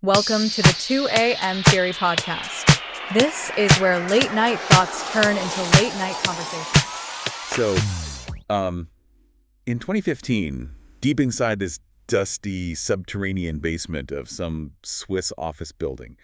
Welcome to the 2 a.m. Theory Podcast. This is where late night thoughts turn into late night conversation. So, in 2015, deep inside this dusty subterranean basement of some Swiss office building,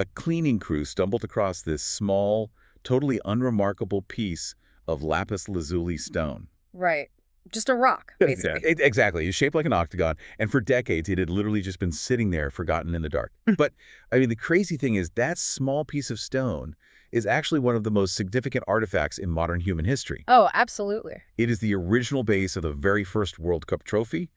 a cleaning crew stumbled across this small, totally unremarkable piece of lapis lazuli stone. Right. Just a rock, basically. Exactly. It's shaped like an octagon, and for decades it had literally just been sitting there forgotten in the dark. But, I mean, the crazy thing is that small piece of stone is actually one of the most significant artifacts in modern human history. Oh, absolutely. It is the original base of the very first World Cup trophy.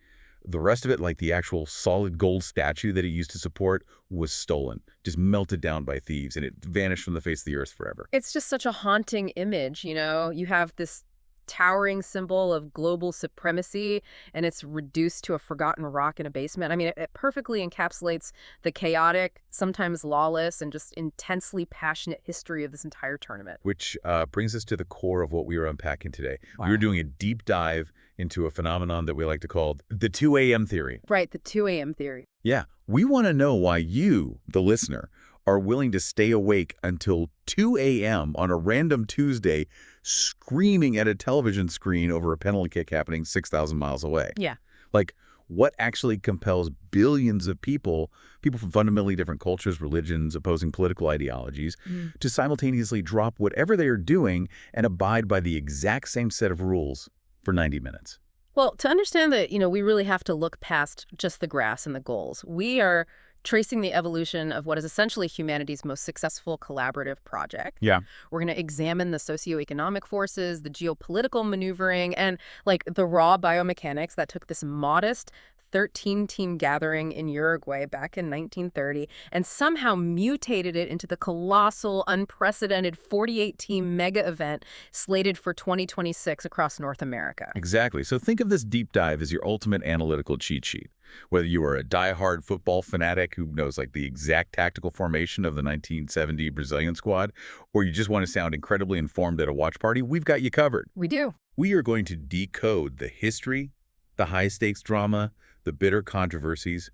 The rest of it, like the actual solid gold statue that it used to support, was stolen, just melted down by thieves, and it vanished from the face of the earth forever. It's just such a haunting image, You have this towering symbol of global supremacy, and it's reduced to a forgotten rock in a basement. I mean, it perfectly encapsulates the chaotic, sometimes lawless, and just intensely passionate history of this entire tournament. Which brings us to the core of what we are unpacking today. Wow. We were doing a deep dive into a phenomenon that we like to call the 2 a.m. theory. Right, the 2 a.m. theory. Yeah, we want to know why you, the listener, are willing to stay awake until 2 a.m. on a random Tuesday screaming at a television screen over a penalty kick happening 6,000 miles away. Yeah. Like, what actually compels billions of people from fundamentally different cultures, religions, opposing political ideologies, to simultaneously drop whatever they are doing and abide by the exact same set of rules for 90 minutes? Well, to understand that, we really have to look past just the grass and the goals. We are tracing the evolution of what is essentially humanity's most successful collaborative project. Yeah. We're going to examine the socioeconomic forces, the geopolitical maneuvering, and the raw biomechanics that took this modest 13-team gathering in Uruguay back in 1930 and somehow mutated it into the colossal, unprecedented 48-team mega event slated for 2026 across North America. Exactly. So think of this deep dive as your ultimate analytical cheat sheet. Whether you are a diehard football fanatic who knows the exact tactical formation of the 1970 Brazilian squad, or you just want to sound incredibly informed at a watch party, we've got you covered. We do. We are going to decode the history, the high-stakes drama, the bitter controversies,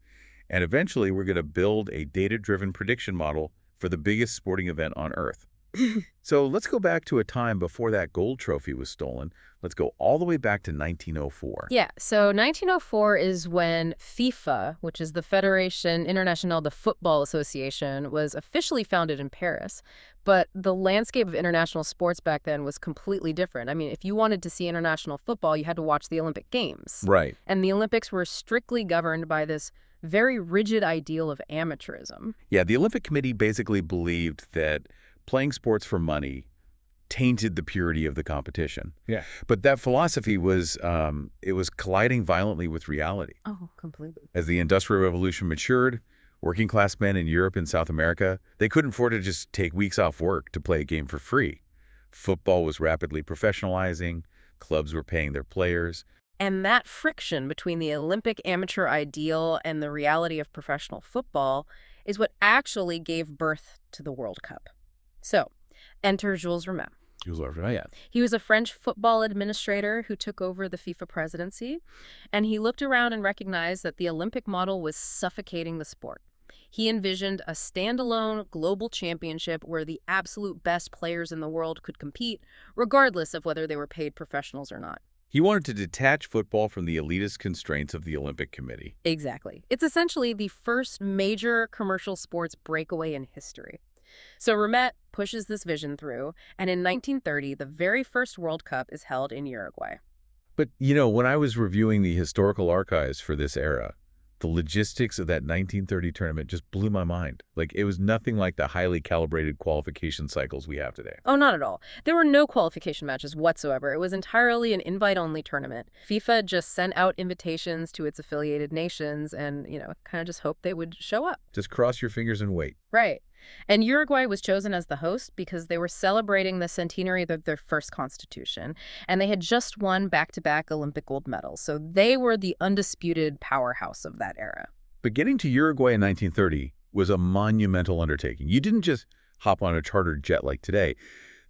and eventually we're going to build a data-driven prediction model for the biggest sporting event on Earth. So let's go back to a time before that gold trophy was stolen. Let's go all the way back to 1904. Yeah, so 1904 is when FIFA, which is the Fédération Internationale de Football Association, was officially founded in Paris. But the landscape of international sports back then was completely different. I mean, if you wanted to see international football, you had to watch the Olympic Games. Right. And the Olympics were strictly governed by this very rigid ideal of amateurism. Yeah, the Olympic Committee basically believed that playing sports for money tainted the purity of the competition. Yeah. But that philosophy was it was colliding violently with reality. Oh, completely. As the Industrial Revolution matured, working class men in Europe and South America, they couldn't afford to just take weeks off work to play a game for free. Football was rapidly professionalizing, clubs were paying their players. And that friction between the Olympic amateur ideal and the reality of professional football is what actually gave birth to the World Cup. So, enter Jules Rimet. Yeah. He was a French football administrator who took over the FIFA presidency, and he looked around and recognized that the Olympic model was suffocating the sport. He envisioned a standalone global championship where the absolute best players in the world could compete, regardless of whether they were paid professionals or not. He wanted to detach football from the elitist constraints of the Olympic Committee. Exactly. It's essentially the first major commercial sports breakaway in history. So Rimet pushes this vision through, and in 1930, the very first World Cup is held in Uruguay. But, when I was reviewing the historical archives for this era, the logistics of that 1930 tournament just blew my mind. It was nothing like the highly calibrated qualification cycles we have today. Oh, not at all. There were no qualification matches whatsoever. It was entirely an invite-only tournament. FIFA just sent out invitations to its affiliated nations and, kind of just hoped they would show up. Just cross your fingers and wait. Right. And Uruguay was chosen as the host because they were celebrating the centenary of their first constitution, and they had just won back-to-back Olympic gold medals, so they were the undisputed powerhouse of that era. But getting to Uruguay in 1930 was a monumental undertaking. You didn't just hop on a chartered jet like today.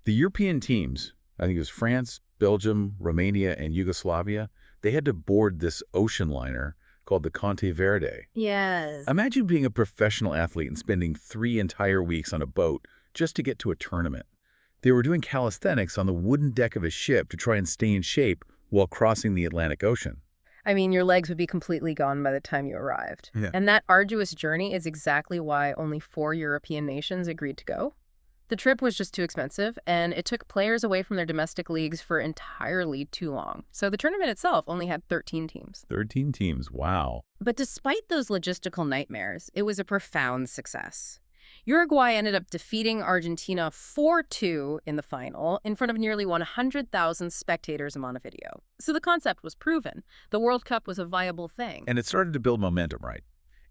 The European teams, I think it was France, Belgium, Romania, and Yugoslavia, they had to board this ocean liner called the Conte Verde. Yes. Imagine being a professional athlete and spending 3 entire weeks on a boat just to get to a tournament. They were doing calisthenics on the wooden deck of a ship to try and stay in shape while crossing the Atlantic Ocean. I mean, your legs would be completely gone by the time you arrived. Yeah. And that arduous journey is exactly why only 4 European nations agreed to go. The trip was just too expensive, and it took players away from their domestic leagues for entirely too long. So the tournament itself only had 13 teams. 13 teams, wow. But despite those logistical nightmares, it was a profound success. Uruguay ended up defeating Argentina 4-2 in the final in front of nearly 100,000 spectators in Montevideo. So the concept was proven. The World Cup was a viable thing. And it started to build momentum, right?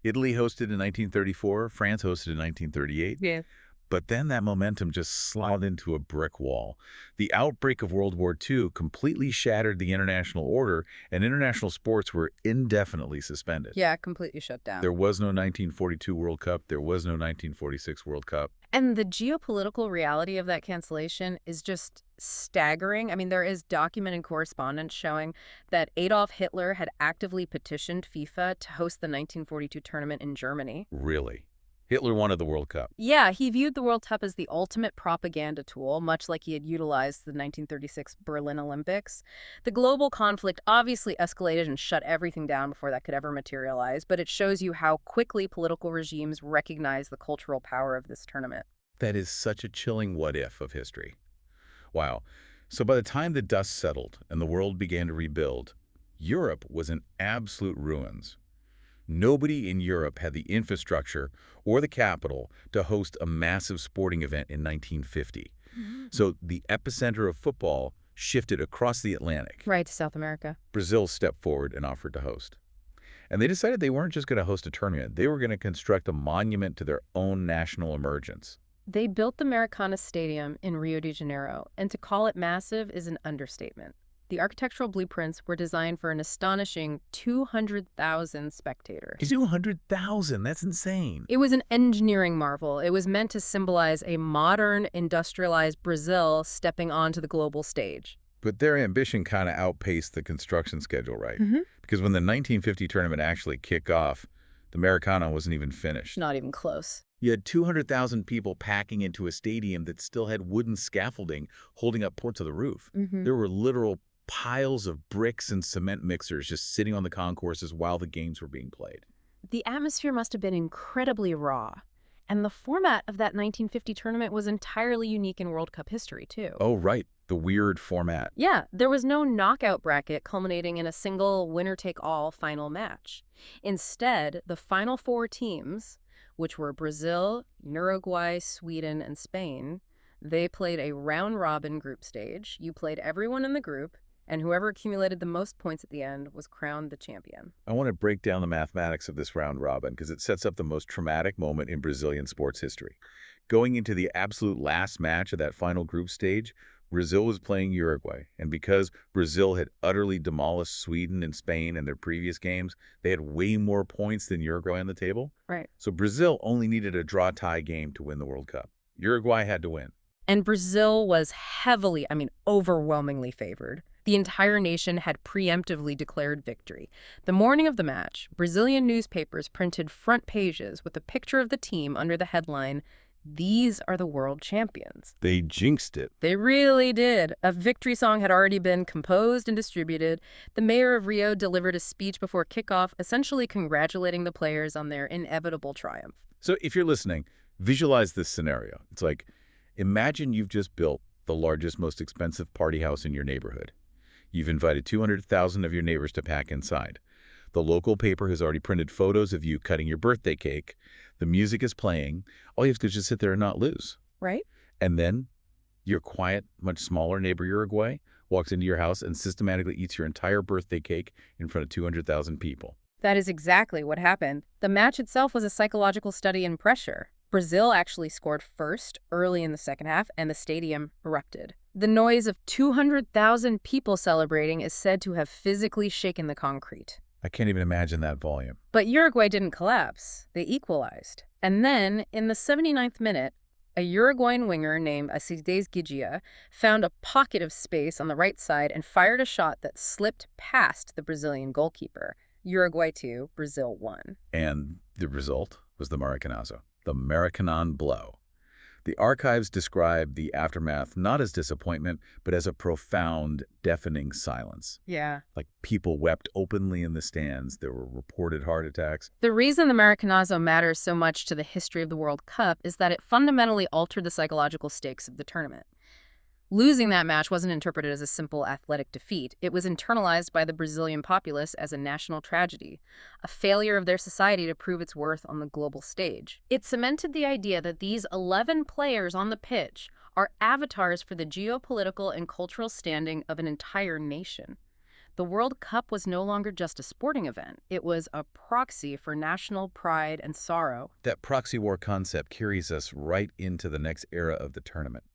Italy hosted in 1934, France hosted in 1938. Yeah. But then that momentum just slid into a brick wall. The outbreak of World War II completely shattered the international order, and international sports were indefinitely suspended. Yeah, completely shut down. There was no 1942 World Cup. There was no 1946 World Cup. And the geopolitical reality of that cancellation is just staggering. I mean, there is documented correspondence showing that Adolf Hitler had actively petitioned FIFA to host the 1942 tournament in Germany. Really? Hitler wanted the World Cup. Yeah, he viewed the World Cup as the ultimate propaganda tool, much like he had utilized the 1936 Berlin Olympics. The global conflict obviously escalated and shut everything down before that could ever materialize, but it shows you how quickly political regimes recognize the cultural power of this tournament. That is such a chilling what-if of history. Wow. So by the time the dust settled and the world began to rebuild, Europe was in absolute ruins. Nobody in Europe had the infrastructure or the capital to host a massive sporting event in 1950. So the epicenter of football shifted across the Atlantic. Right, to South America. Brazil stepped forward and offered to host. And they decided they weren't just going to host a tournament. They were going to construct a monument to their own national emergence. They built the MetLife Stadium in Rio de Janeiro, and to call it massive is an understatement. The architectural blueprints were designed for an astonishing 200,000 spectators. 200,000, that's insane. It was an engineering marvel. It was meant to symbolize a modern, industrialized Brazil stepping onto the global stage. But their ambition kind of outpaced the construction schedule, right? Mm-hmm. Because when the 1950 tournament actually kicked off, the Maracana wasn't even finished. Not even close. You had 200,000 people packing into a stadium that still had wooden scaffolding holding up parts of the roof. Mm-hmm. There were literal piles of bricks and cement mixers just sitting on the concourses while the games were being played. The atmosphere must have been incredibly raw. And the format of that 1950 tournament was entirely unique in World Cup history, too. Oh, right. The weird format. Yeah, there was no knockout bracket culminating in a single winner-take-all final match. Instead, the final 4 teams, which were Brazil, Uruguay, Sweden, and Spain, they played a round-robin group stage. You played everyone in the group, and whoever accumulated the most points at the end was crowned the champion. I want to break down the mathematics of this round robin because it sets up the most traumatic moment in Brazilian sports history. Going into the absolute last match of that final group stage, Brazil was playing Uruguay, and because Brazil had utterly demolished Sweden and Spain in their previous games, they had way more points than Uruguay on the table. Right. So Brazil only needed a draw-tie game to win the World Cup. Uruguay had to win. And Brazil was heavily, overwhelmingly favored. The entire nation had preemptively declared victory. The morning of the match, Brazilian newspapers printed front pages with a picture of the team under the headline, "These are the world champions." They jinxed it. They really did. A victory song had already been composed and distributed. The mayor of Rio delivered a speech before kickoff, essentially congratulating the players on their inevitable triumph. So if you're listening, visualize this scenario. It's like, imagine you've just built the largest, most expensive party house in your neighborhood. You've invited 200,000 of your neighbors to pack inside. The local paper has already printed photos of you cutting your birthday cake. The music is playing. All you have to do is just sit there and not lose. Right? And then your quiet, much smaller neighbor Uruguay walks into your house and systematically eats your entire birthday cake in front of 200,000 people. That is exactly what happened. The match itself was a psychological study in pressure. Brazil actually scored first early in the second half, and the stadium erupted. The noise of 200,000 people celebrating is said to have physically shaken the concrete. I can't even imagine that volume. But Uruguay didn't collapse. They equalized. And then, in the 79th minute, a Uruguayan winger named Alcides Gigia found a pocket of space on the right side and fired a shot that slipped past the Brazilian goalkeeper. Uruguay 2, Brazil 1. And the result was the Maracanazo, the Maracanan blow. The archives describe the aftermath not as disappointment, but as a profound, deafening silence. Yeah. Like people wept openly in the stands. There were reported heart attacks. The reason the Maracanazo matters so much to the history of the World Cup is that it fundamentally altered the psychological stakes of the tournament. Losing that match wasn't interpreted as a simple athletic defeat. It was internalized by the Brazilian populace as a national tragedy, a failure of their society to prove its worth on the global stage. It cemented the idea that these 11 players on the pitch are avatars for the geopolitical and cultural standing of an entire nation. The World Cup was no longer just a sporting event. It was a proxy for national pride and sorrow. That proxy war concept carries us right into the next era of the tournament.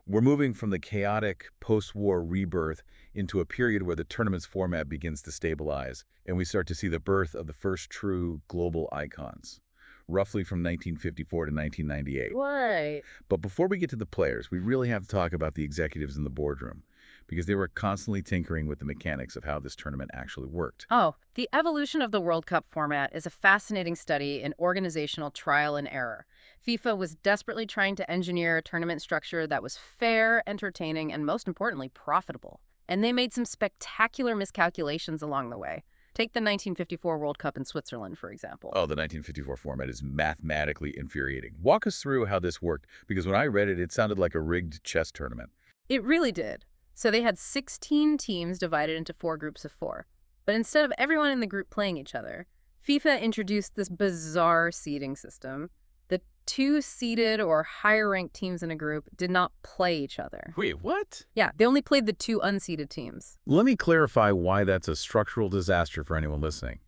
We're moving from the chaotic post-war rebirth into a period where the tournament's format begins to stabilize, and we start to see the birth of the first true global icons, roughly from 1954 to 1998. Right. But before we get to the players, we really have to talk about the executives in the boardroom, because they were constantly tinkering with the mechanics of how this tournament actually worked. Oh, the evolution of the World Cup format is a fascinating study in organizational trial and error. FIFA was desperately trying to engineer a tournament structure that was fair, entertaining, and most importantly, profitable. And they made some spectacular miscalculations along the way. Take the 1954 World Cup in Switzerland, for example. Oh, the 1954 format is mathematically infuriating. Walk us through how this worked, because when I read it, it sounded like a rigged chess tournament. It really did. So they had 16 teams divided into 4 groups of 4. But instead of everyone in the group playing each other, FIFA introduced this bizarre seeding system. The 2 seeded or higher-ranked teams in a group did not play each other. Wait, what? Yeah, they only played the 2 unseeded teams. Let me clarify why that's a structural disaster for anyone listening.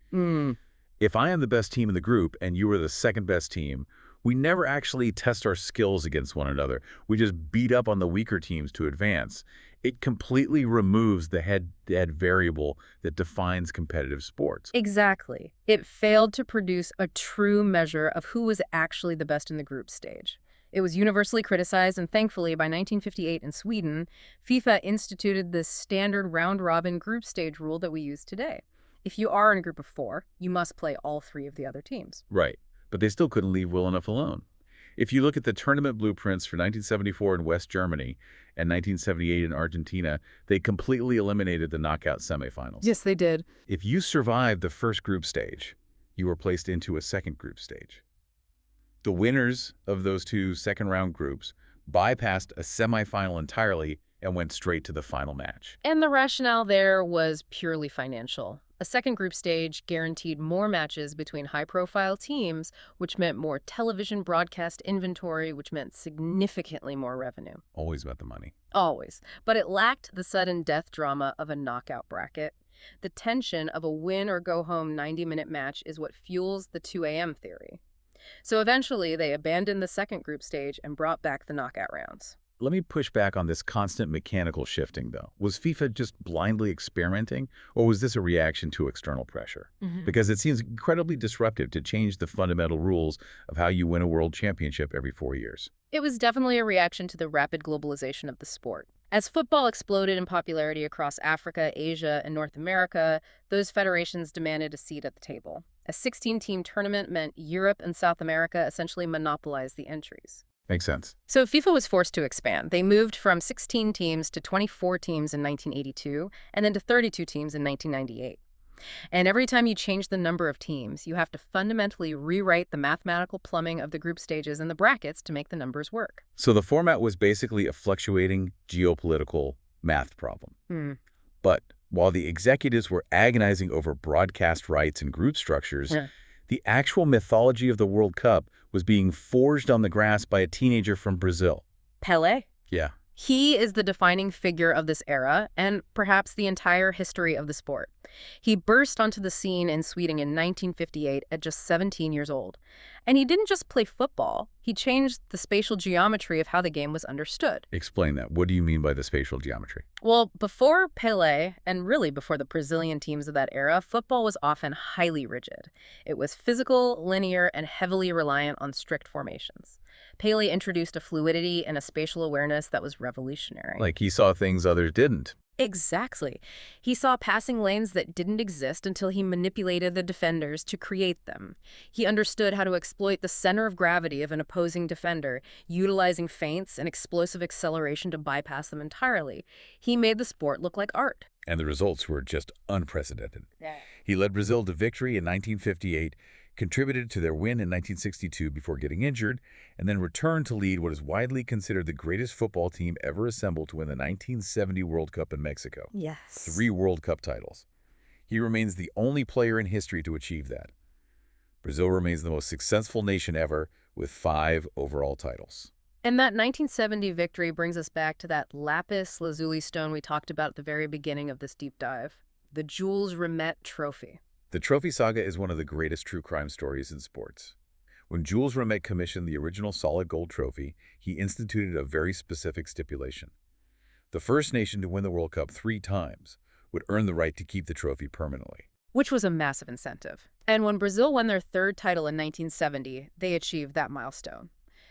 If I am the best team in the group and you are the second best team, we never actually test our skills against one another. We just beat up on the weaker teams to advance. It completely removes the head-to-head variable that defines competitive sports. Exactly. It failed to produce a true measure of who was actually the best in the group stage. It was universally criticized, and thankfully, by 1958 in Sweden, FIFA instituted the standard round-robin group stage rule that we use today. If you are in a group of 4, you must play all 3 of the other teams. Right, but they still couldn't leave well enough alone. If you look at the tournament blueprints for 1974 in West Germany and 1978 in Argentina, they completely eliminated the knockout semifinals. Yes, they did. If you survived the first group stage, you were placed into a second group stage. The winners of those 2 second-round groups bypassed a semifinal entirely and went straight to the final match. And the rationale there was purely financial. A second group stage guaranteed more matches between high-profile teams, which meant more television broadcast inventory, which meant significantly more revenue. Always about the money. Always. But it lacked the sudden death drama of a knockout bracket. The tension of a win-or-go-home 90-minute match is what fuels the 2 a.m. theory. So eventually, they abandoned the second group stage and brought back the knockout rounds. Let me push back on this constant mechanical shifting, though. Was FIFA just blindly experimenting, or was this a reaction to external pressure? Because it seems incredibly disruptive to change the fundamental rules of how you win a world championship every 4 years. It was definitely a reaction to the rapid globalization of the sport. As football exploded in popularity across Africa, Asia, and North America, those federations demanded a seat at the table. A 16-team tournament meant Europe and South America essentially monopolized the entries. Makes sense. So FIFA was forced to expand. They moved from 16 teams to 24 teams in 1982, and then to 32 teams in 1998. And every time you change the number of teams, you have to fundamentally rewrite the mathematical plumbing of the group stages and the brackets to make the numbers work. So the format was basically a fluctuating geopolitical math problem. But while the executives were agonizing over broadcast rights and group structures, the actual mythology of the World Cup was being forged on the grass by a teenager from Brazil. Pelé? Yeah. He is the defining figure of this era and perhaps the entire history of the sport. He burst onto the scene in Sweden in 1958 at just 17 years old. And he didn't just play football. He changed the spatial geometry of how the game was understood. Explain that. What do you mean by the spatial geometry? Well, before Pelé, and really before the Brazilian teams of that era, football was often highly rigid. It was physical, linear, and heavily reliant on strict formations. Pelé introduced a fluidity and a spatial awareness that was revolutionary. Like he saw things others didn't. Exactly. He saw passing lanes that didn't exist until he manipulated the defenders to create them. He understood how to exploit the center of gravity of an opposing defender, utilizing feints and explosive acceleration to bypass them entirely. He made the sport look like art. And the results were just unprecedented. Yeah. He led Brazil to victory in 1958, contributed to their win in 1962 before getting injured, and then returned to lead what is widely considered the greatest football team ever assembled to win the 1970 World Cup in Mexico. Yes. 3 World Cup titles. He remains the only player in history to achieve that. Brazil remains the most successful nation ever with 5 overall titles. And that 1970 victory brings us back to that lapis lazuli stone we talked about at the very beginning of this deep dive, the Jules Rimet Trophy. The trophy saga is one of the greatest true crime stories in sports. When Jules Rimet commissioned the original solid gold trophy, he instituted a very specific stipulation. The first nation to win the World Cup 3 times would earn the right to keep the trophy permanently. Which was a massive incentive. And when Brazil won their third title in 1970, they achieved that milestone.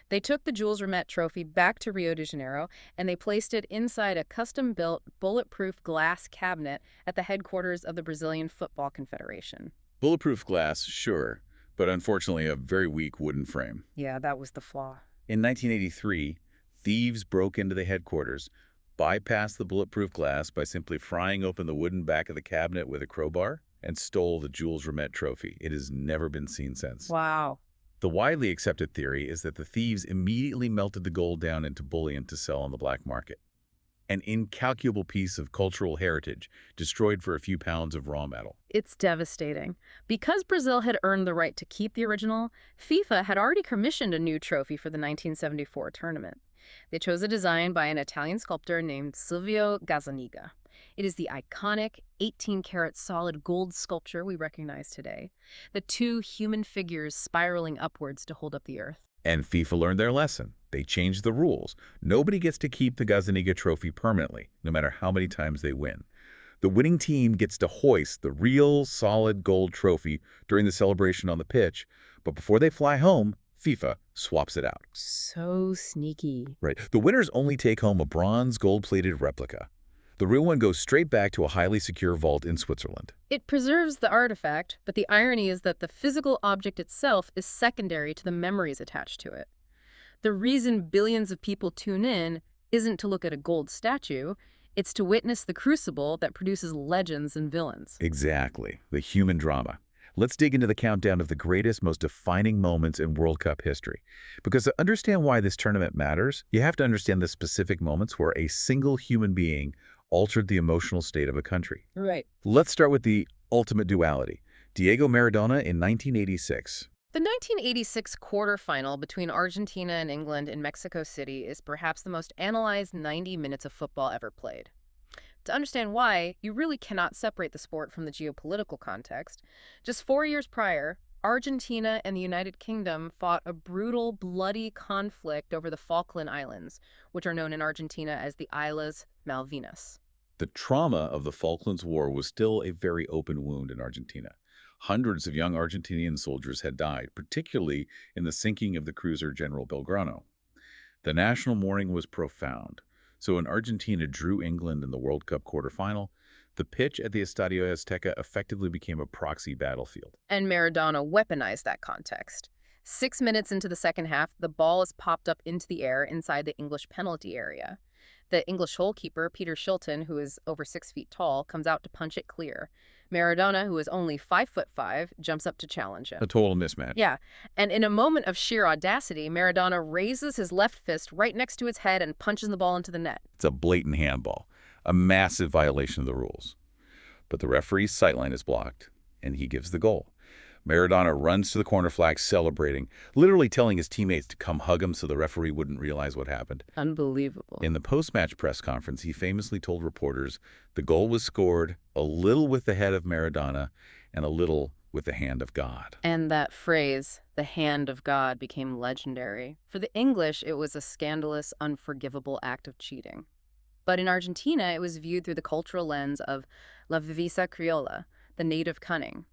They took the Jules Rimet Trophy back to Rio de Janeiro, and they placed it inside a custom-built, bulletproof glass cabinet at the headquarters of the Brazilian Football Confederation. Bulletproof glass, sure, but unfortunately a very weak wooden frame. Yeah, that was the flaw. In 1983, thieves broke into the headquarters, bypassed the bulletproof glass by simply prying open the wooden back of the cabinet with a crowbar, and stole the Jules Rimet Trophy. It has never been seen since. Wow. The widely accepted theory is that the thieves immediately melted the gold down into bullion to sell on the black market. An incalculable piece of cultural heritage destroyed for a few pounds of raw metal. It's devastating. Because Brazil had earned the right to keep the original, FIFA had already commissioned a new trophy for the 1974 tournament. They chose a design by an Italian sculptor named Silvio Gazzaniga. It is the iconic 18-karat solid gold sculpture we recognize today, the 2 human figures spiraling upwards to hold up the earth. And FIFA learned their lesson. They changed the rules. Nobody gets to keep the Gazzaniga trophy permanently, no matter how many times they win. The winning team gets to hoist the real solid gold trophy during the celebration on the pitch, but before they fly home, FIFA swaps it out. So sneaky. Right. The winners only take home a bronze gold-plated replica. The real one goes straight back to a highly secure vault in Switzerland. It preserves the artifact, but the irony is that the physical object itself is secondary to the memories attached to it. The reason billions of people tune in isn't to look at a gold statue, it's to witness the crucible that produces legends and villains. Exactly. The human drama. Let's dig into the countdown of the greatest, most defining moments in World Cup history. Because to understand why this tournament matters, you have to understand the specific moments where a single human being altered the emotional state of a country. Right. Let's start with the ultimate duality. Diego Maradona in 1986. The 1986 quarterfinal between Argentina and England in Mexico City is perhaps the most analyzed 90 minutes of football ever played. To understand why, you really cannot separate the sport from the geopolitical context. Just 4 years prior, Argentina and the United Kingdom fought a brutal, bloody conflict over the Falkland Islands, which are known in Argentina as the Islas Malvinas. The trauma of the Falklands War was still a very open wound in Argentina. Hundreds of young Argentinian soldiers had died, particularly in the sinking of the cruiser General Belgrano. The national mourning was profound. So when Argentina drew England in the World Cup quarterfinal, the pitch at the Estadio Azteca effectively became a proxy battlefield. And Maradona weaponized that context. 6 minutes into the second half, the ball is popped up into the air inside the English penalty area. The English goalkeeper, Peter Shilton, who is over 6 feet tall, comes out to punch it clear. Maradona, who is only 5'5", jumps up to challenge him. A total mismatch. Yeah, and in a moment of sheer audacity, Maradona raises his left fist right next to his head and punches the ball into the net. It's a blatant handball, a massive violation of the rules. But the referee's sightline is blocked, and he gives the goal. Maradona runs to the corner flag celebrating, literally telling his teammates to come hug him so the referee wouldn't realize what happened. Unbelievable. In the post-match press conference, he famously told reporters the goal was scored a little with the head of Maradona and a little with the hand of God. And that phrase, the hand of God, became legendary. For the English, it was a scandalous, unforgivable act of cheating. But in Argentina, it was viewed through the cultural lens of la viveza criolla, the native cunning.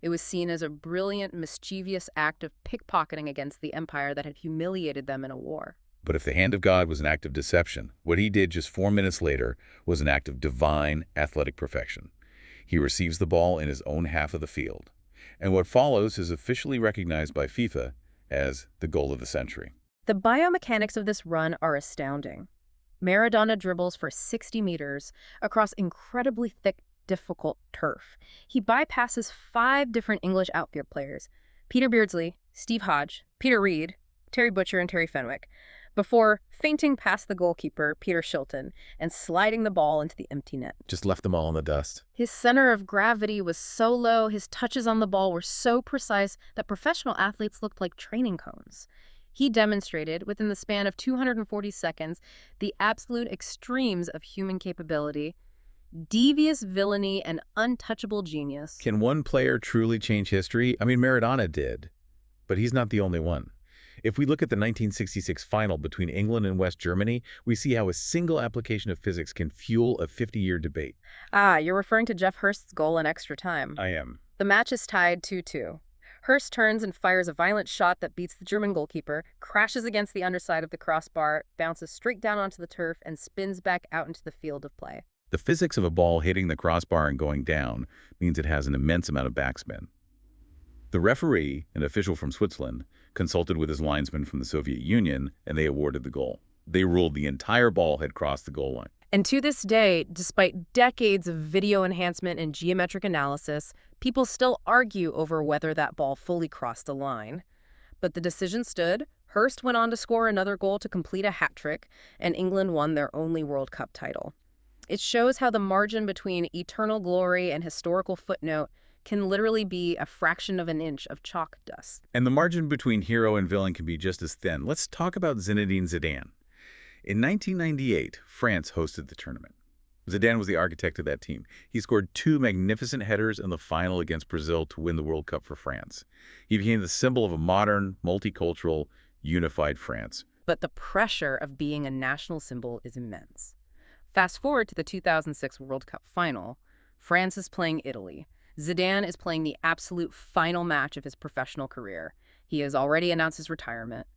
It was seen as a brilliant, mischievous act of pickpocketing against the empire that had humiliated them in a war. But if the hand of God was an act of deception, what he did just 4 minutes later was an act of divine athletic perfection. He receives the ball in his own half of the field. And what follows is officially recognized by FIFA as the goal of the century. The biomechanics of this run are astounding. Maradona dribbles for 60 meters across incredibly thick, difficult turf. He bypasses 5 different English outfield players, Peter Beardsley, Steve Hodge, Peter Reed, Terry Butcher, and Terry Fenwick, before feinting past the goalkeeper, Peter Shilton, and sliding the ball into the empty net. Just left them all in the dust. His center of gravity was so low, his touches on the ball were so precise that professional athletes looked like training cones. He demonstrated, within the span of 240 seconds, the absolute extremes of human capability, devious villainy, and untouchable genius. Can one player truly change history? I mean, Maradona did, but he's not the only one. If we look at the 1966 final between England and West Germany, we see how a single application of physics can fuel a 50-year debate. Ah, you're referring to Jeff Hurst's goal in extra time. I am. The match is tied 2-2. Hurst turns and fires a violent shot that beats the German goalkeeper, crashes against the underside of the crossbar, bounces straight down onto the turf, and spins back out into the field of play. The physics of a ball hitting the crossbar and going down means it has an immense amount of backspin. The referee, an official from Switzerland, consulted with his linesman from the Soviet Union, and they awarded the goal. They ruled the entire ball had crossed the goal line. And to this day, despite decades of video enhancement and geometric analysis, people still argue over whether that ball fully crossed the line. But the decision stood. Hurst went on to score another goal to complete a hat trick, and England won their only World Cup title. It shows how the margin between eternal glory and historical footnote can literally be a fraction of an inch of chalk dust. And the margin between hero and villain can be just as thin. Let's talk about Zinedine Zidane. In 1998, France hosted the tournament. Zidane was the architect of that team. He scored 2 magnificent headers in the final against Brazil to win the World Cup for France. He became the symbol of a modern, multicultural, unified France. But the pressure of being a national symbol is immense. Fast forward to the 2006 World Cup final. France is playing Italy. Zidane is playing the absolute final match of his professional career. He has already announced his retirement.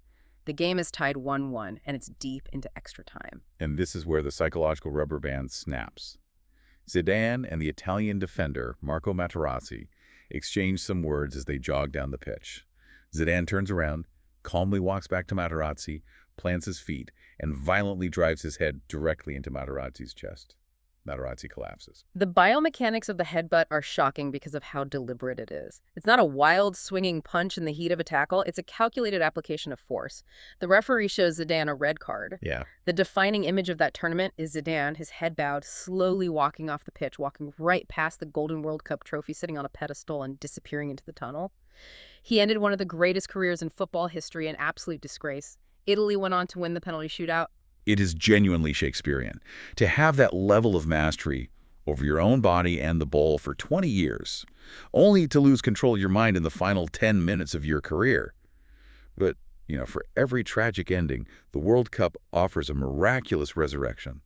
The game is tied 1-1, and it's deep into extra time. And this is where the psychological rubber band snaps. Zidane and the Italian defender, Marco Materazzi, exchange some words as they jog down the pitch. Zidane turns around, calmly walks back to Materazzi, plants his feet, and violently drives his head directly into Materazzi's chest. Materazzi collapses. The biomechanics of the headbutt are shocking because of how deliberate it is. It's not a wild, swinging punch in the heat of a tackle. It's a calculated application of force. The referee shows Zidane a red card. Yeah. The defining image of that tournament is Zidane, his head bowed, slowly walking off the pitch, walking right past the Golden World Cup trophy sitting on a pedestal and disappearing into the tunnel. He ended one of the greatest careers in football history in absolute disgrace. Italy went on to win the penalty shootout. It is genuinely Shakespearean. To have that level of mastery over your own body and the ball for 20 years, only to lose control of your mind in the final 10 minutes of your career. But, for every tragic ending, the World Cup offers a miraculous resurrection.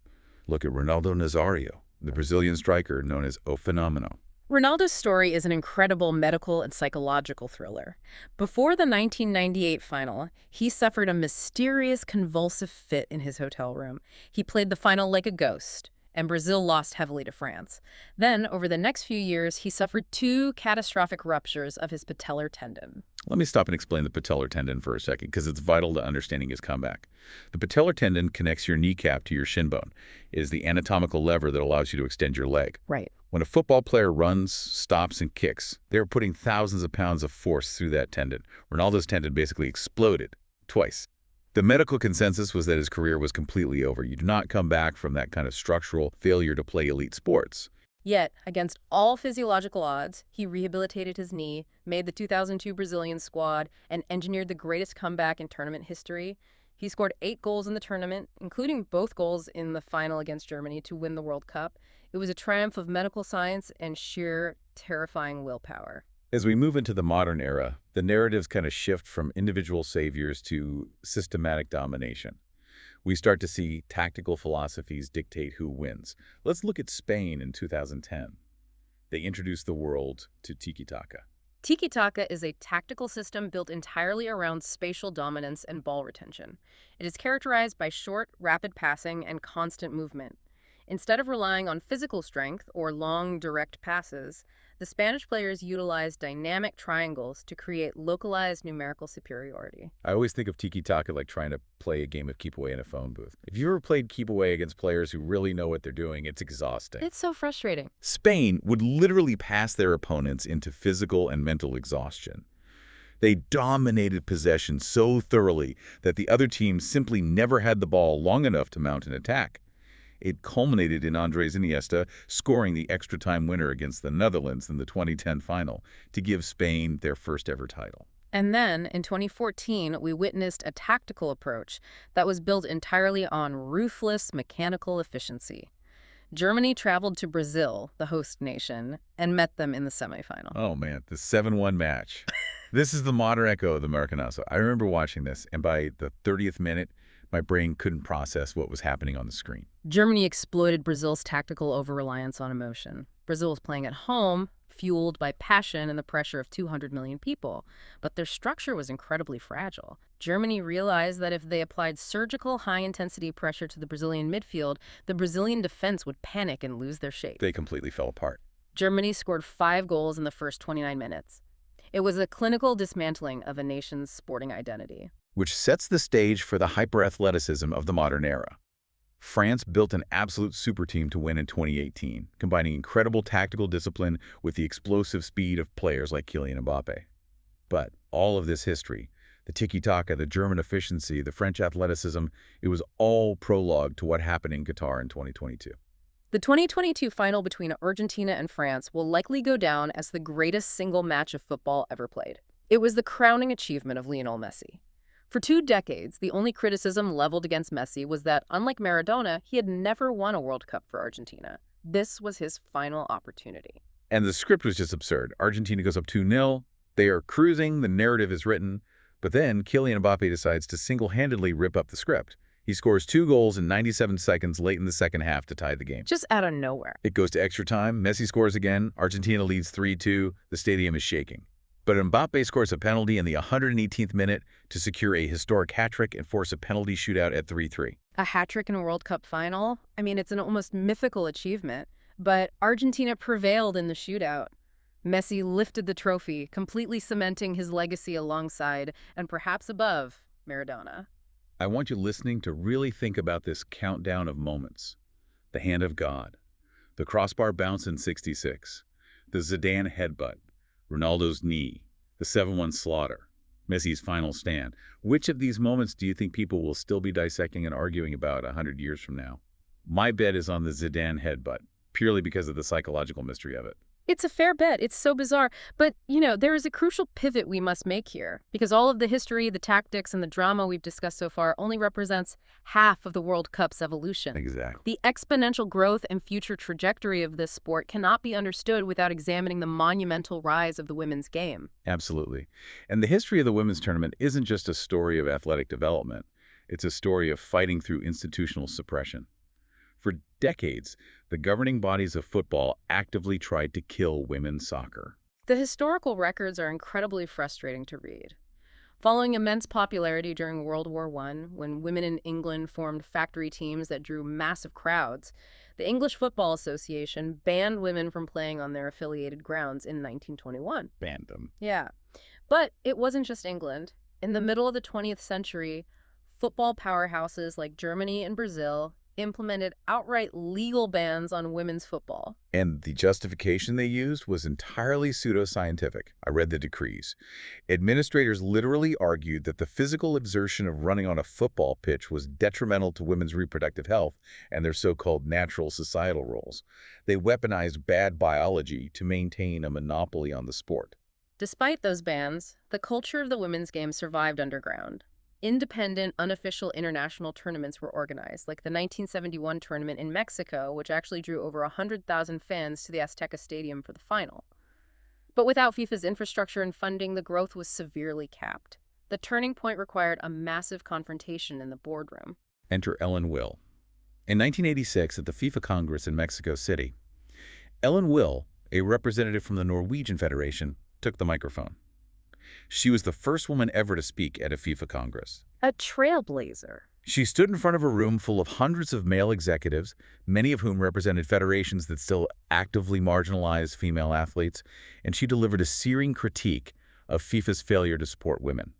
Look at Ronaldo Nazario, the Brazilian striker known as O Fenomeno. Ronaldo's story is an incredible medical and psychological thriller. Before the 1998 final, he suffered a mysterious convulsive fit in his hotel room. He played the final like a ghost, and Brazil lost heavily to France. Then, over the next few years, he suffered 2 catastrophic ruptures of his patellar tendon. Let me stop and explain the patellar tendon for a second, because it's vital to understanding his comeback. The patellar tendon connects your kneecap to your shin bone. It is the anatomical lever that allows you to extend your leg. Right. When a football player runs, stops, and kicks, they're putting thousands of pounds of force through that tendon. Ronaldo's tendon basically exploded twice. The medical consensus was that his career was completely over. You do not come back from that kind of structural failure to play elite sports. Yet, against all physiological odds, he rehabilitated his knee, made the 2002 Brazilian squad, and engineered the greatest comeback in tournament history. He scored 8 goals in the tournament, including both goals in the final against Germany to win the World Cup. It was a triumph of medical science and sheer, terrifying willpower. As we move into the modern era, the narratives kind of shift from individual saviors to systematic domination. We start to see tactical philosophies dictate who wins. Let's look at Spain in 2010. They introduced the world to tiki-taka. Tiki-taka is a tactical system built entirely around spatial dominance and ball retention. It is characterized by short, rapid passing and constant movement. Instead of relying on physical strength or long, direct passes, the Spanish players utilized dynamic triangles to create localized numerical superiority. I always think of tiki-taka like trying to play a game of keep away in a phone booth. If you ever played keep away against players who really know what they're doing, it's exhausting. It's so frustrating. Spain would literally pass their opponents into physical and mental exhaustion. They dominated possession so thoroughly that the other team simply never had the ball long enough to mount an attack. It culminated in Andres Iniesta scoring the extra-time winner against the Netherlands in the 2010 final to give Spain their first-ever title. And then, in 2014, we witnessed a tactical approach that was built entirely on ruthless mechanical efficiency. Germany traveled to Brazil, the host nation, and met them in the semifinal. Oh, man, the 7-1 match. This is the modern echo of the Americanazo. I remember watching this, and by the 30th minute, my brain couldn't process what was happening on the screen. Germany exploited Brazil's tactical over-reliance on emotion. Brazil was playing at home, fueled by passion and the pressure of 200 million people, but their structure was incredibly fragile. Germany realized that if they applied surgical high-intensity pressure to the Brazilian midfield, the Brazilian defense would panic and lose their shape. They completely fell apart. Germany scored 5 goals in the first 29 minutes. It was a clinical dismantling of a nation's sporting identity. Which sets the stage for the hyper-athleticism of the modern era. France built an absolute super team to win in 2018, combining incredible tactical discipline with the explosive speed of players like Kylian Mbappe. But all of this history, the tiki-taka, the German efficiency, the French athleticism, it was all prologue to what happened in Qatar in 2022. The 2022 final between Argentina and France will likely go down as the greatest single match of football ever played. It was the crowning achievement of Lionel Messi. For 2 decades, the only criticism leveled against Messi was that, unlike Maradona, he had never won a World Cup for Argentina. This was his final opportunity. And the script was just absurd. Argentina goes up 2-0, they are cruising, the narrative is written, but then Kylian Mbappe decides to single-handedly rip up the script. He scores 2 goals in 97 seconds late in the second half to tie the game. Just out of nowhere. It goes to extra time, Messi scores again, Argentina leads 3-2, the stadium is shaking. But Mbappe scores a penalty in the 118th minute to secure a historic hat-trick and force a penalty shootout at 3-3. A hat-trick in a World Cup final? I mean, it's an almost mythical achievement. But Argentina prevailed in the shootout. Messi lifted the trophy, completely cementing his legacy alongside, and perhaps above, Maradona. I want you listening to really think about this countdown of moments. The hand of God, the crossbar bounce in 66, the Zidane headbutt, Ronaldo's knee, the 7-1 slaughter, Messi's final stand. Which of these moments do you think people will still be dissecting and arguing about 100 years from now? My bet is on the Zidane headbutt, purely because of the psychological mystery of it. It's a fair bet. It's so bizarre. But, there is a crucial pivot we must make here, because all of the history, the tactics, and the drama we've discussed so far only represents half of the World Cup's evolution. Exactly. The exponential growth and future trajectory of this sport cannot be understood without examining the monumental rise of the women's game. Absolutely. And the history of the women's tournament isn't just a story of athletic development. It's a story of fighting through institutional suppression. For decades, the governing bodies of football actively tried to kill women's soccer. The historical records are incredibly frustrating to read. Following immense popularity during World War I, when women in England formed factory teams that drew massive crowds, the English Football Association banned women from playing on their affiliated grounds in 1921. Banned them. Yeah. But it wasn't just England. In the middle of the 20th century, football powerhouses like Germany and Brazil implemented outright legal bans on women's football. And the justification they used was entirely pseudoscientific. I read the decrees. Administrators literally argued that the physical exertion of running on a football pitch was detrimental to women's reproductive health and their so-called natural societal roles. They weaponized bad biology to maintain a monopoly on the sport. Despite those bans, the culture of the women's game survived underground. Independent, unofficial international tournaments were organized, like the 1971 tournament in Mexico, which actually drew over 100,000 fans to the Azteca Stadium for the final. But without FIFA's infrastructure and funding, the growth was severely capped. The turning point required a massive confrontation in the boardroom. Enter Ellen Will. In 1986, at the FIFA Congress in Mexico City, Ellen Will, a representative from the Norwegian Federation, took the microphone. She was the first woman ever to speak at a FIFA Congress. A trailblazer. She stood in front of a room full of hundreds of male executives, many of whom represented federations that still actively marginalize female athletes, and she delivered a searing critique of FIFA's failure to support women.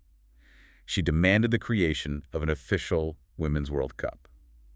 She demanded the creation of an official Women's World Cup.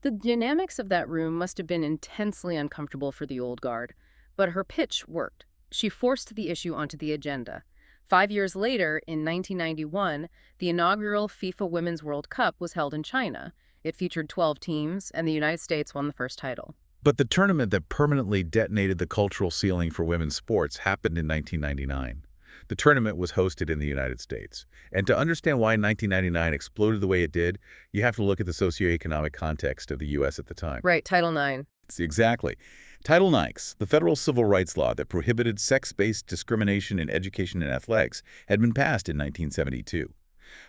The dynamics of that room must have been intensely uncomfortable for the old guard, but her pitch worked. She forced the issue onto the agenda. 5 years later, in 1991, the inaugural FIFA Women's World Cup was held in China. It featured 12 teams, and the United States won the first title. But the tournament that permanently detonated the cultural ceiling for women's sports happened in 1999. The tournament was hosted in the United States. And to understand why 1999 exploded the way it did, you have to look at the socioeconomic context of the U.S. at the time. Right, Title IX. Exactly. Title IX, the federal civil rights law that prohibited sex-based discrimination in education and athletics, had been passed in 1972.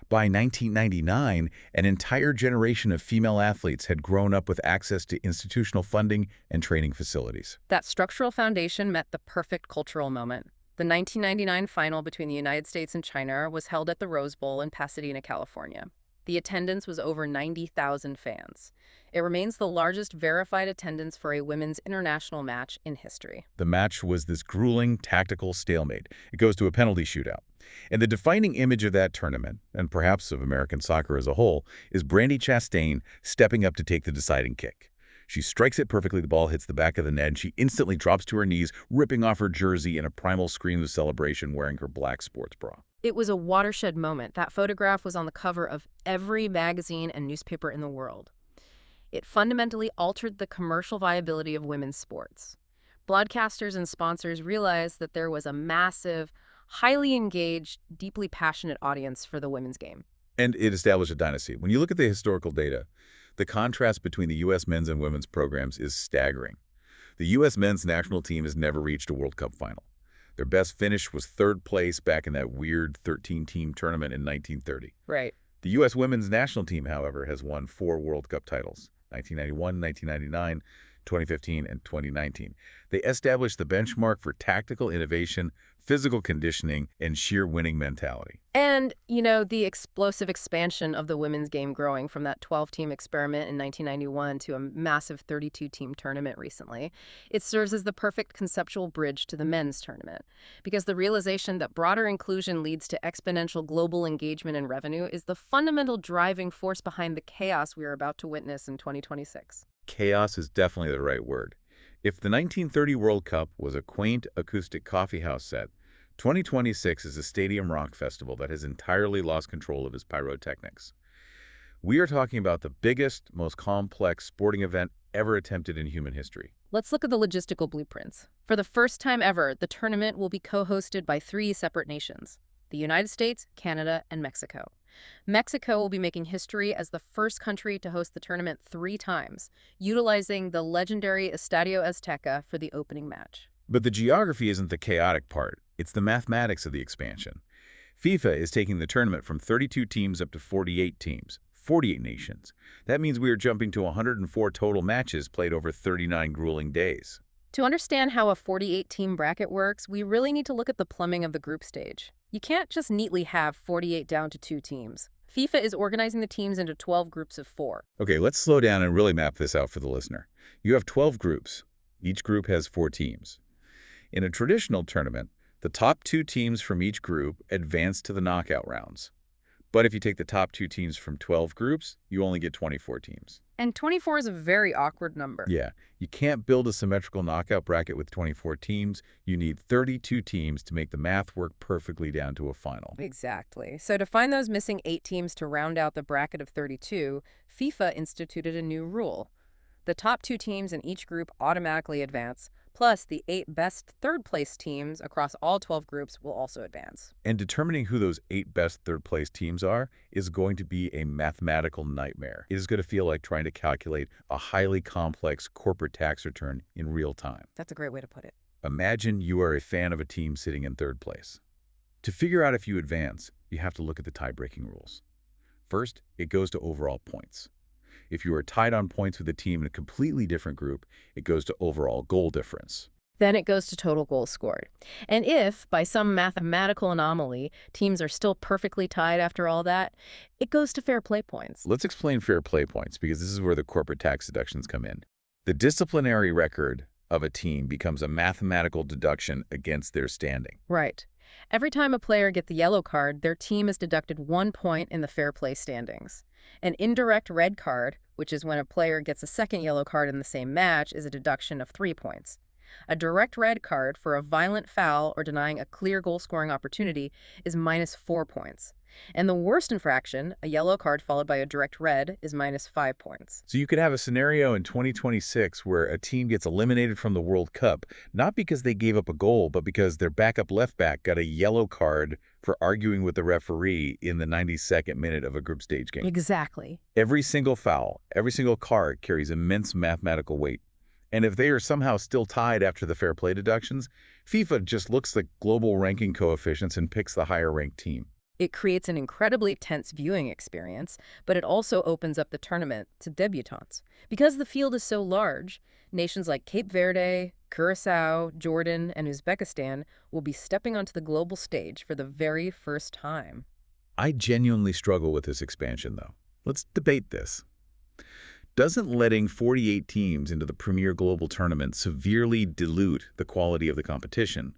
By 1999, an entire generation of female athletes had grown up with access to institutional funding and training facilities. That structural foundation met the perfect cultural moment. The 1999 final between the United States and China was held at the Rose Bowl in Pasadena, California. The attendance was over 90,000 fans. It remains the largest verified attendance for a women's international match in history. The match was this grueling tactical stalemate. It goes to a penalty shootout. And the defining image of that tournament, and perhaps of American soccer as a whole, is Brandi Chastain stepping up to take the deciding kick. She strikes it perfectly, the ball hits the back of the net, and she instantly drops to her knees, ripping off her jersey in a primal scream of celebration wearing her black sports bra. It was a watershed moment. That photograph was on the cover of every magazine and newspaper in the world. It fundamentally altered the commercial viability of women's sports. Broadcasters and sponsors realized that there was a massive, highly engaged, deeply passionate audience for the women's game. And it established a dynasty. When you look at the historical data, the contrast between the U.S. men's and women's programs is staggering. The U.S. men's national team has never reached a World Cup final. Their best finish was third place back in that weird 13-team tournament in 1930. Right. The U.S. women's national team, however, has won 4 World Cup titles, 1991, 1999, 2015, and 2019. They established the benchmark for tactical innovation, physical conditioning, and sheer winning mentality. And, the explosive expansion of the women's game growing from that 12-team experiment in 1991 to a massive 32-team tournament recently, it serves as the perfect conceptual bridge to the men's tournament. Because the realization that broader inclusion leads to exponential global engagement and revenue is the fundamental driving force behind the chaos we are about to witness in 2026. Chaos is definitely the right word. If the 1930 World Cup was a quaint acoustic coffeehouse set, 2026 is a stadium rock festival that has entirely lost control of its pyrotechnics. We are talking about the biggest, most complex sporting event ever attempted in human history. Let's look at the logistical blueprints. For the first time ever, the tournament will be co-hosted by 3 separate nations: the United States, Canada, and Mexico. Mexico will be making history as the first country to host the tournament 3 times, utilizing the legendary Estadio Azteca for the opening match. But the geography isn't the chaotic part. It's the mathematics of the expansion. FIFA is taking the tournament from 32 teams up to 48 teams, 48 nations. That means we are jumping to 104 total matches played over 39 grueling days. To understand how a 48-team bracket works, we really need to look at the plumbing of the group stage. You can't just neatly have 48 down to 2 teams. FIFA is organizing the teams into 12 groups of 4. Okay, let's slow down and really map this out for the listener. You have 12 groups. Each group has 4 teams. In a traditional tournament, the top 2 teams from each group advance to the knockout rounds. But if you take the top 2 teams from 12 groups, you only get 24 teams. And 24 is a very awkward number. Yeah, you can't build a symmetrical knockout bracket with 24 teams. You need 32 teams to make the math work perfectly down to a final. Exactly. So to find those missing 8 teams to round out the bracket of 32, FIFA instituted a new rule. The top 2 teams in each group automatically advance, plus the 8 best third-place teams across all 12 groups will also advance. And determining who those 8 best third-place teams are is going to be a mathematical nightmare. It is going to feel like trying to calculate a highly complex corporate tax return in real time. That's a great way to put it. Imagine you are a fan of a team sitting in 3rd place. To figure out if you advance, you have to look at the tie-breaking rules. First, it goes to overall points. If you are tied on points with a team in a completely different group, it goes to overall goal difference. Then it goes to total goals scored. And if, by some mathematical anomaly, teams are still perfectly tied after all that, it goes to fair play points. Let's explain fair play points because this is where the corporate tax deductions come in. The disciplinary record of a team becomes a mathematical deduction against their standing. Right. Every time a player gets the yellow card, their team is deducted 1 point in the fair play standings. An indirect red card, which is when a player gets a second yellow card in the same match, is a deduction of 3 points. A direct red card for a violent foul or denying a clear goal-scoring opportunity is minus 4 points. And the worst infraction, a yellow card followed by a direct red, is minus 5 points. So you could have a scenario in 2026 where a team gets eliminated from the World Cup, not because they gave up a goal, but because their backup left back got a yellow card for arguing with the referee in the 92nd minute of a group stage game. Exactly. Every single foul, every single card carries immense mathematical weight. And if they are somehow still tied after the fair play deductions, FIFA just looks at global ranking coefficients and picks the higher ranked team. It creates an incredibly tense viewing experience, but it also opens up the tournament to debutantes. Because the field is so large, nations like Cape Verde, Curacao, Jordan, and Uzbekistan will be stepping onto the global stage for the very first time. I genuinely struggle with this expansion, though. Let's debate this. Doesn't letting 48 teams into the premier global tournament severely dilute the quality of the competition?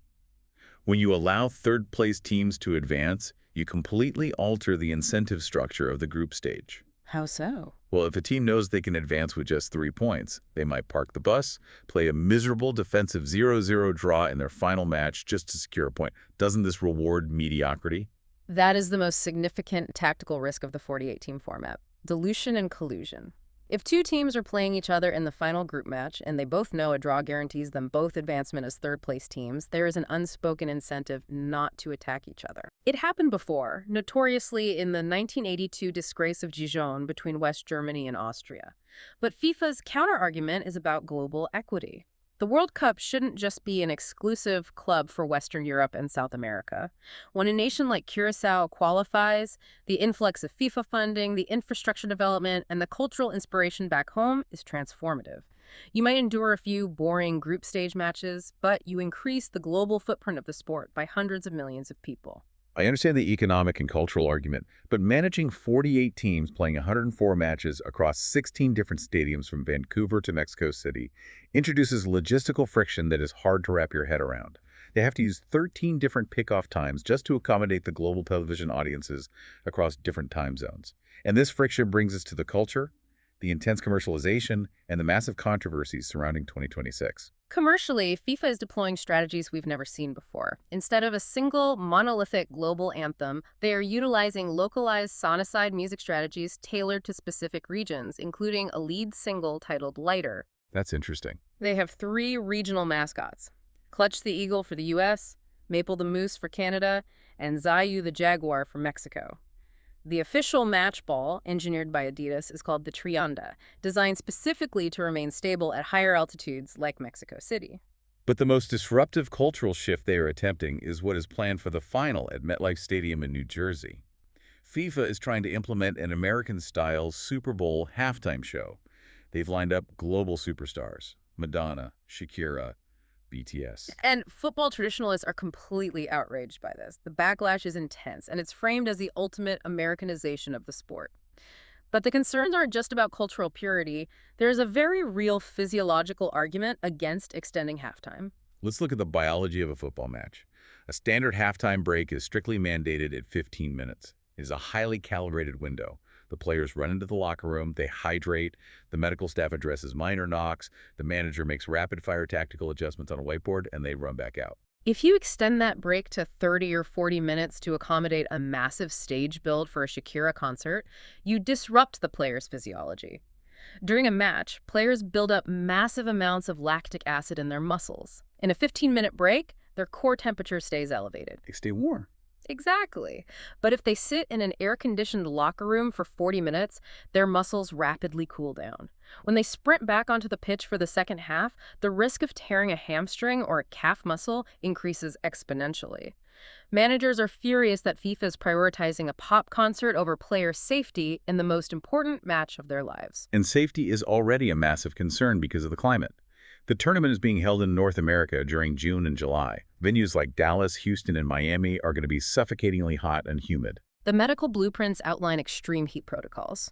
When you allow third-place teams to advance, you completely alter the incentive structure of the group stage. How so? Well, if a team knows they can advance with just 3 points, they might park the bus, play a miserable defensive 0-0 draw in their final match just to secure a point. Doesn't this reward mediocrity? That is the most significant tactical risk of the 48-team format: dilution and collusion. If two teams are playing each other in the final group match and they both know a draw guarantees them both advancement as third-place teams, there is an unspoken incentive not to attack each other. It happened before, notoriously in the 1982 disgrace of Dijon between West Germany and Austria. But FIFA's counterargument is about global equity. The World Cup shouldn't just be an exclusive club for Western Europe and South America. When a nation like Curacao qualifies, the influx of FIFA funding, the infrastructure development, and the cultural inspiration back home is transformative. You might endure a few boring group stage matches, but you increase the global footprint of the sport by hundreds of millions of people. I understand the economic and cultural argument, but managing 48 teams playing 104 matches across 16 different stadiums from Vancouver to Mexico City introduces logistical friction that is hard to wrap your head around. They have to use 13 different pickoff times just to accommodate the global television audiences across different time zones. And this friction brings us to the culture, the intense commercialization, and the massive controversies surrounding 2026. Commercially, FIFA is deploying strategies we've never seen before. Instead of a single, monolithic global anthem, they are utilizing localized sonicide music strategies tailored to specific regions, including a lead single titled Lighter. That's interesting. They have 3 regional mascots: Clutch the Eagle for the U.S., Maple the Moose for Canada, and Zayu the Jaguar for Mexico. The official match ball, engineered by Adidas, is called the Trianda, designed specifically to remain stable at higher altitudes like Mexico City. But the most disruptive cultural shift they are attempting is what is planned for the final at MetLife Stadium in New Jersey. FIFA is trying to implement an American-style Super Bowl halftime show. They've lined up global superstars: Madonna, Shakira, BTS. And football traditionalists are completely outraged by this. The backlash is intense, and it's framed as the ultimate Americanization of the sport. But the concerns aren't just about cultural purity. There's a very real physiological argument against extending halftime. Let's look at the biology of a football match. A standard halftime break is strictly mandated at 15 minutes. It is a highly calibrated window. The players run into the locker room, they hydrate, the medical staff addresses minor knocks, the manager makes rapid-fire tactical adjustments on a whiteboard, and they run back out. If you extend that break to 30 or 40 minutes to accommodate a massive stage build for a Shakira concert, you disrupt the player's physiology. During a match, players build up massive amounts of lactic acid in their muscles. In a 15-minute break, their core temperature stays elevated. They stay warm. Exactly. But if they sit in an air-conditioned locker room for 40 minutes, their muscles rapidly cool down. When they sprint back onto the pitch for the second half, the risk of tearing a hamstring or a calf muscle increases exponentially. Managers are furious that FIFA is prioritizing a pop concert over player safety in the most important match of their lives. And safety is already a massive concern because of the climate. The tournament is being held in North America during June and July. Venues like Dallas, Houston, and Miami are going to be suffocatingly hot and humid. The medical blueprints outline extreme heat protocols.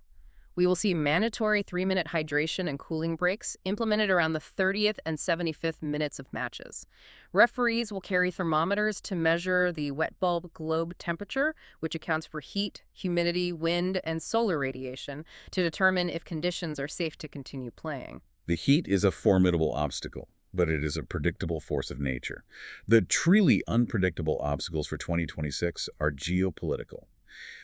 We will see mandatory 3-minute hydration and cooling breaks implemented around the 30th and 75th minutes of matches. Referees will carry thermometers to measure the wet bulb globe temperature, which accounts for heat, humidity, wind, and solar radiation, to determine if conditions are safe to continue playing. The heat is a formidable obstacle, but it is a predictable force of nature. The truly unpredictable obstacles for 2026 are geopolitical.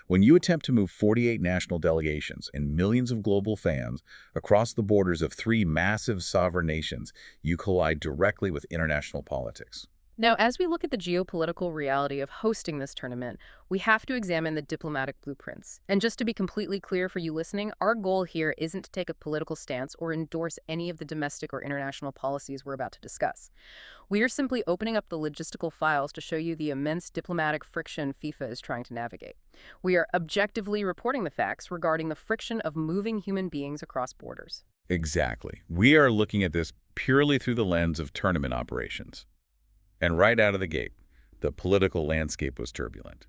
When you attempt to move 48 national delegations and millions of global fans across the borders of three massive sovereign nations, you collide directly with international politics. Now, as we look at the geopolitical reality of hosting this tournament, we have to examine the diplomatic blueprints. And just to be completely clear for you listening, our goal here isn't to take a political stance or endorse any of the domestic or international policies we're about to discuss. We are simply opening up the logistical files to show you the immense diplomatic friction FIFA is trying to navigate. We are objectively reporting the facts regarding the friction of moving human beings across borders. Exactly. We are looking at this purely through the lens of tournament operations. And right out of the gate, the political landscape was turbulent.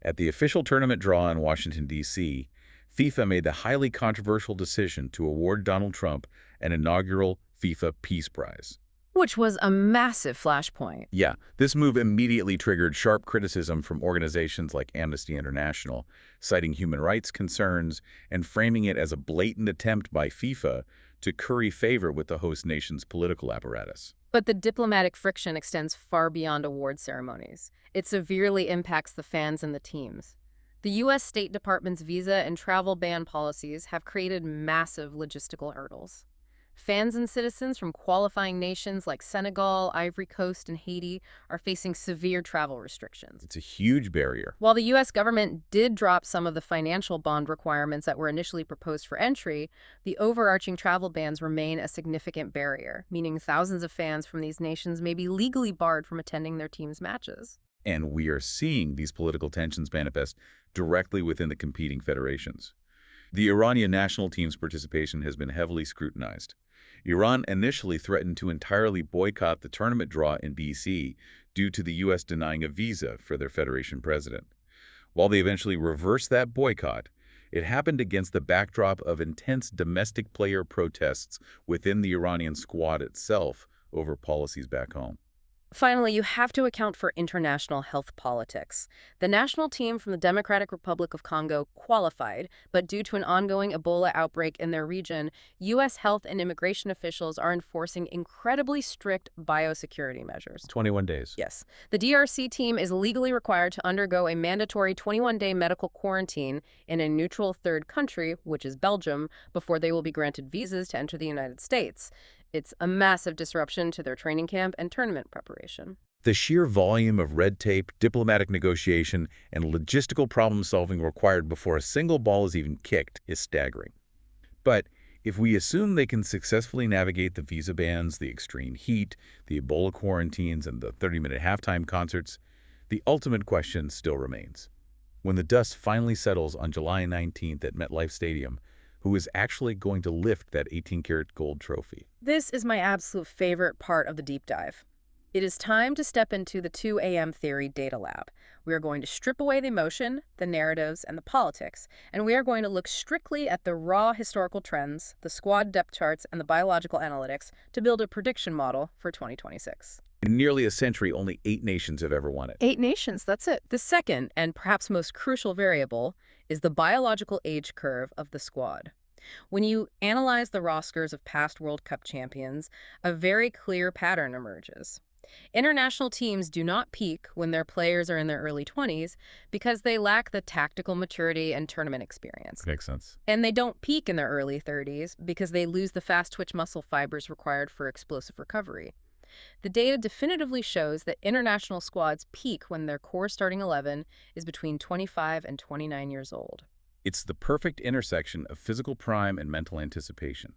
At the official tournament draw in Washington, D.C., FIFA made the highly controversial decision to award Donald Trump an inaugural FIFA Peace Prize. Which was a massive flashpoint. Yeah, this move immediately triggered sharp criticism from organizations like Amnesty International, citing human rights concerns and framing it as a blatant attempt by FIFA to curry favor with the host nation's political apparatus. But the diplomatic friction extends far beyond award ceremonies. It severely impacts the fans and the teams. The U.S. State Department's visa and travel ban policies have created massive logistical hurdles. Fans and citizens from qualifying nations like Senegal, Ivory Coast, and Haiti are facing severe travel restrictions. It's a huge barrier. While the U.S. government did drop some of the financial bond requirements that were initially proposed for entry, the overarching travel bans remain a significant barrier, meaning thousands of fans from these nations may be legally barred from attending their team's matches. And we are seeing these political tensions manifest directly within the competing federations. The Iranian national team's participation has been heavily scrutinized. Iran initially threatened to entirely boycott the tournament draw in D.C. due to the U.S. denying a visa for their federation president. While they eventually reversed that boycott, it happened against the backdrop of intense domestic player protests within the Iranian squad itself over policies back home. Finally, you have to account for international health politics. The national team from the Democratic Republic of Congo qualified, but due to an ongoing Ebola outbreak in their region, U.S. health and immigration officials are enforcing incredibly strict biosecurity measures. 21 days. Yes. The DRC team is legally required to undergo a mandatory 21-day medical quarantine in a neutral third country, which is Belgium, before they will be granted visas to enter the United States. It's a massive disruption to their training camp and tournament preparation. The sheer volume of red tape, diplomatic negotiation, and logistical problem-solving required before a single ball is even kicked is staggering. But if we assume they can successfully navigate the visa bans, the extreme heat, the Ebola quarantines, and the 30-minute halftime concerts, the ultimate question still remains. When the dust finally settles on July 19th at MetLife Stadium, who is actually going to lift that 18-karat gold trophy? This is my absolute favorite part of the deep dive. It is time to step into the 2 a.m. theory data lab. We are going to strip away the emotion, the narratives, and the politics, and we are going to look strictly at the raw historical trends, the squad depth charts, and the biological analytics to build a prediction model for 2026. In nearly a century, only 8 nations have ever won it. 8 nations, that's it. The second, and perhaps most crucial variable, is the biological age curve of the squad. When you analyze the rosters of past World Cup champions, a very clear pattern emerges. International teams do not peak when their players are in their early 20s because they lack the tactical maturity and tournament experience. Makes sense. And they don't peak in their early 30s because they lose the fast twitch muscle fibers required for explosive recovery. The data definitively shows that international squads peak when their core starting 11 is between 25 and 29 years old. It's the perfect intersection of physical prime and mental anticipation.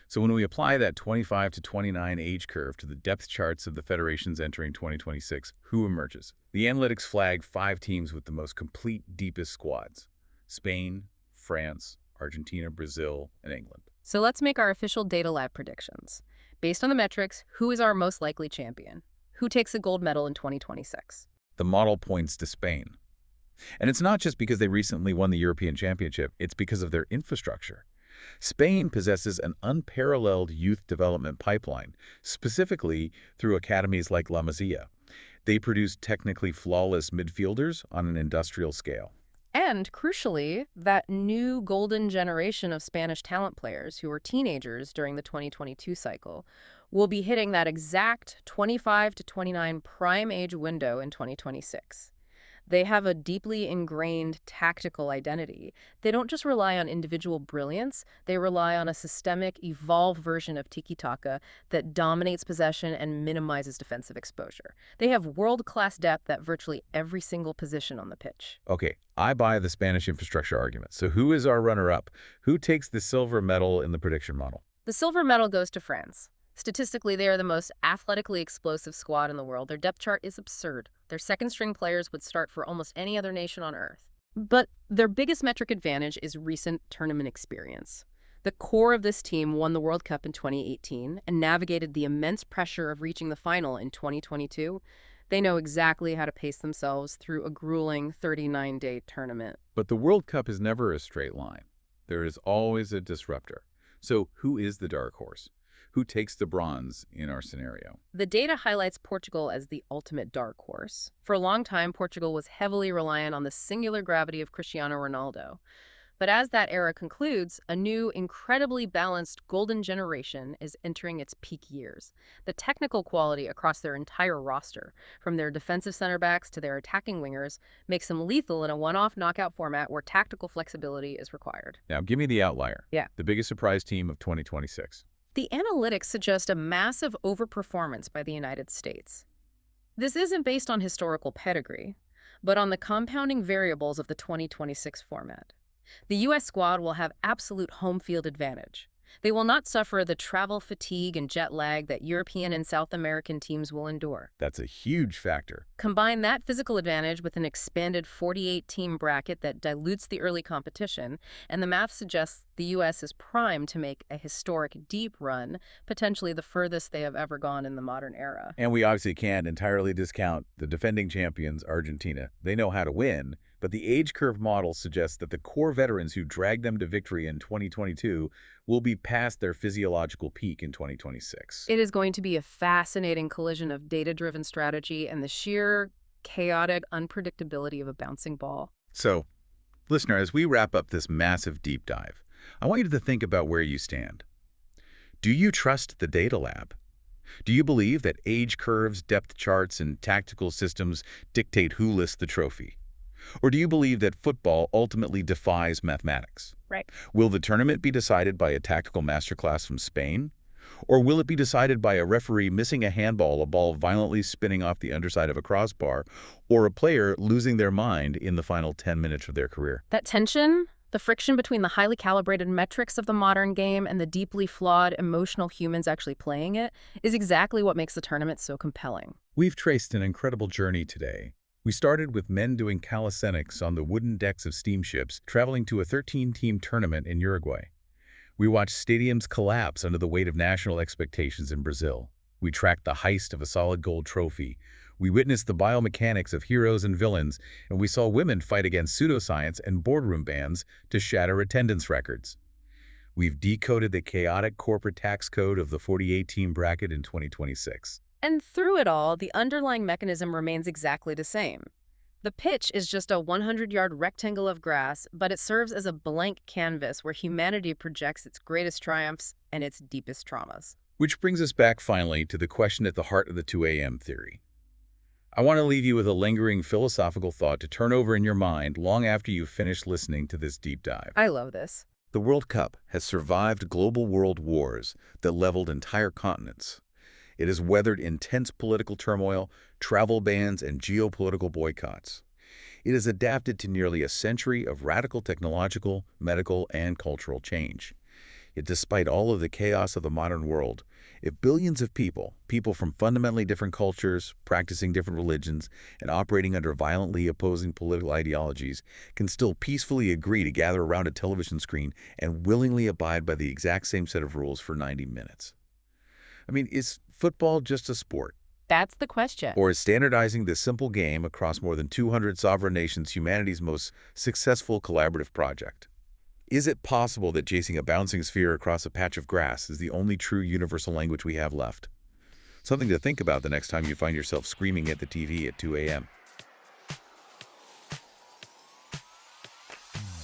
So when we apply that 25 to 29 age curve to the depth charts of the federations entering 2026, who emerges? The analytics flag 5 teams with the most complete, deepest squads: Spain, France, Argentina, Brazil, and England. So let's make our official Data Lab predictions. Based on the metrics, who is our most likely champion? Who takes a gold medal in 2026? The model points to Spain. And it's not just because they recently won the European Championship, it's because of their infrastructure. Spain possesses an unparalleled youth development pipeline, specifically through academies like La Masia. They produce technically flawless midfielders on an industrial scale. And crucially, that new golden generation of Spanish talent players who were teenagers during the 2022 cycle will be hitting that exact 25 to 29 prime age window in 2026. They have a deeply ingrained tactical identity. They don't just rely on individual brilliance, they rely on a systemic, evolved version of tiki-taka that dominates possession and minimizes defensive exposure. They have world-class depth at virtually every single position on the pitch. Okay, I buy the Spanish infrastructure argument. So who is our runner-up? Who takes the silver medal in the prediction model? The silver medal goes to France. Statistically, they are the most athletically explosive squad in the world. Their depth chart is absurd. Their second-string players would start for almost any other nation on Earth. But their biggest metric advantage is recent tournament experience. The core of this team won the World Cup in 2018 and navigated the immense pressure of reaching the final in 2022. They know exactly how to pace themselves through a grueling 39-day tournament. But the World Cup is never a straight line. There is always a disruptor. So who is the dark horse? Who takes the bronze in our scenario? The data highlights Portugal as the ultimate dark horse. For a long time, Portugal was heavily reliant on the singular gravity of Cristiano Ronaldo. But as that era concludes, a new, incredibly balanced golden generation is entering its peak years. The technical quality across their entire roster, from their defensive center backs to their attacking wingers, makes them lethal in a one-off knockout format where tactical flexibility is required. Now, give me the outlier. Yeah. The biggest surprise team of 2026. The analytics suggest a massive overperformance by the United States. This isn't based on historical pedigree, but on the compounding variables of the 2026 format. The U.S. squad will have absolute home field advantage. They will not suffer the travel fatigue and jet lag that European and South American teams will endure. That's a huge factor. Combine that physical advantage with an expanded 48-team bracket that dilutes the early competition, and the math suggests the U.S. is primed to make a historic deep run, potentially the furthest they have ever gone in the modern era. And we obviously can't entirely discount the defending champions, Argentina. They know how to win, but the age curve model suggests that the core veterans who dragged them to victory in 2022 will be past their physiological peak in 2026. It is going to be a fascinating collision of data-driven strategy and the sheer chaotic unpredictability of a bouncing ball. So, listener, as we wrap up this massive deep dive, I want you to think about where you stand. Do you trust the data lab? Do you believe that age curves, depth charts, and tactical systems dictate who lifts the trophy? Or do you believe that football ultimately defies mathematics? Right. Will the tournament be decided by a tactical masterclass from Spain? Or will it be decided by a referee missing a handball, a ball violently spinning off the underside of a crossbar, or a player losing their mind in the final 10 minutes of their career? That tension, the friction between the highly calibrated metrics of the modern game and the deeply flawed emotional humans actually playing it, is exactly what makes the tournament so compelling. We've traced an incredible journey today. We started with men doing calisthenics on the wooden decks of steamships, traveling to a 13-team tournament in Uruguay. We watched stadiums collapse under the weight of national expectations in Brazil. We tracked the heist of a solid gold trophy. We witnessed the biomechanics of heroes and villains, and we saw women fight against pseudoscience and boardroom bans to shatter attendance records. We've decoded the chaotic corporate tax code of the 48-team bracket in 2026. And through it all, the underlying mechanism remains exactly the same. The pitch is just a 100-yard rectangle of grass, but it serves as a blank canvas where humanity projects its greatest triumphs and its deepest traumas. Which brings us back finally to the question at the heart of the 2 a.m. theory. I want to leave you with a lingering philosophical thought to turn over in your mind long after you've finished listening to this deep dive. I love this. The World Cup has survived global world wars that leveled entire continents. It has weathered intense political turmoil, travel bans, and geopolitical boycotts. It has adapted to nearly a century of radical technological, medical, and cultural change. Yet despite all of the chaos of the modern world, if billions of people from fundamentally different cultures, practicing different religions, and operating under violently opposing political ideologies, can still peacefully agree to gather around a television screen and willingly abide by the exact same set of rules for 90 minutes. I mean, is football just a sport? That's the question. Or is standardizing this simple game across more than 200 sovereign nations humanity's most successful collaborative project? Is it possible that chasing a bouncing sphere across a patch of grass is the only true universal language we have left? Something to think about the next time you find yourself screaming at the TV at 2 a.m.